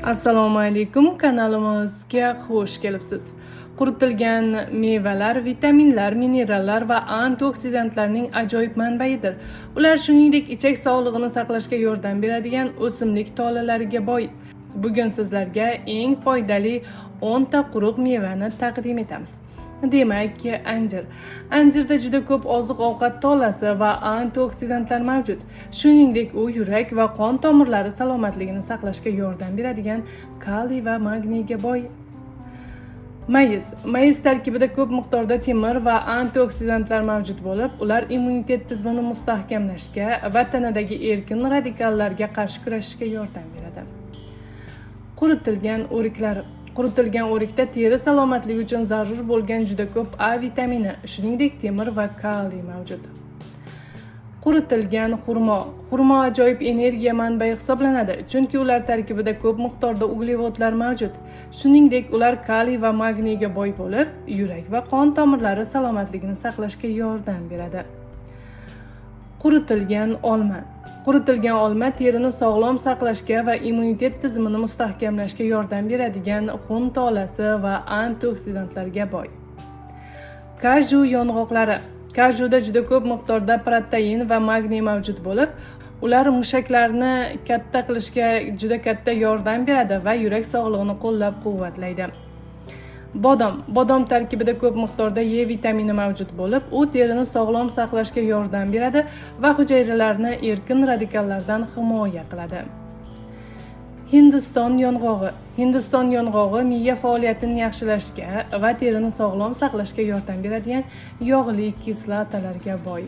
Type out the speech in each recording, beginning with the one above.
Assalomu alaykum, kanalimizga xush kelibsiz. Quritilgan mevalar vitaminlar, minerallar va antioksidantlarning ajoyib manbaidir. Ular shuningdek ichak sog'lig'ini saqlashga yordam beradigan o'simlik tolalariga boy. Bugun sizlarga eng foydali 10 ta quruq mevani taqdim etamiz. Demak, anjir. Anjirda juda ko'p oziq-ovqat tolasi va antioksidantlar mavjud. Shuningdek, u yurak va qon tomirlari salomatligini saqlashga yordam beradigan kaliy va magniyga boy. Mayiz. Mayiz tarkibida ko'p miqdorda temir va antioksidantlar mavjud bo'lib, ular immunitet tizimini mustahkamlashga va tanadagi erkin radikallarga qarshi kurashishga yordam beradi. Quritilgan o'riklar. Quritilgan o'rikda teri salomatligi uchun zarur bo'lgan juda ko'p A vitamini, shuningdek temir va kaliy mavjud. Quritilgan xurmo. Xurmo ajoyib energiya manbai hisoblanadi, chunki ular tarkibida ko'p miqdorda uglevodlar mavjud. Shuningdek, ular kaliy va magniyga boy bo'lib, yurak va qon tomirlari salomatligini saqlashga yordam beradi. Quritilgan olma. Quritilgan olma terini sog'lom saqlashga va immunitet tizimini mustahkamlashga yordam beradigan xun tolasi va antioksidantlarga boy. Kaju yong'oqlari. Kajuda juda ko'p miqdorda protein va magniy mavjud bo'lib, ular mushaklarni katta qilishga juda katta yordam beradi va yurak sog'lig'ini qo'llab-quvvatlaydi. Bodom tarkibida ko'p miqdorda E vitamini mavjud bo'lib, u terini sog'lom saqlashga yordam beradi va hujayralarni erkin radikallardan himoya qiladi. Hindiston yong'og'i. Hindiston yong'og'i miya faoliyatini yaxshilashga va terini sog'lom saqlashga yordam beradigan yog'li kislotalarga boy.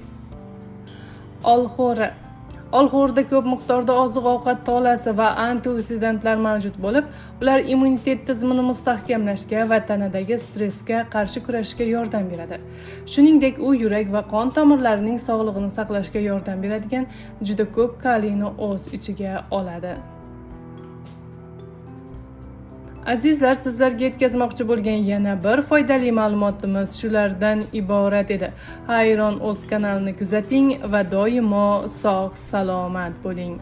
Olxo'ri. Olxo'rda ko'p miqdorda oziq-ovqat tolasi va antioksidantlar mavjud bo'lib, ular immunitet tizimini mustahkamlashga va tanadagi stressga qarshi kurashishga yordam beradi. Shuningdek, u yurak va qon tomirlarining sog'lig'ini saqlashga yordam beradigan juda ko'p kaliyni o'z ichiga oladi. Azizlar, sizlarga yetkazmoqchi bo'lgan yana bir foydali ma'lumotimiz shulardan iborat edi. Hayron o'z kanalini kuzating va doimo sog' salomat bo'ling.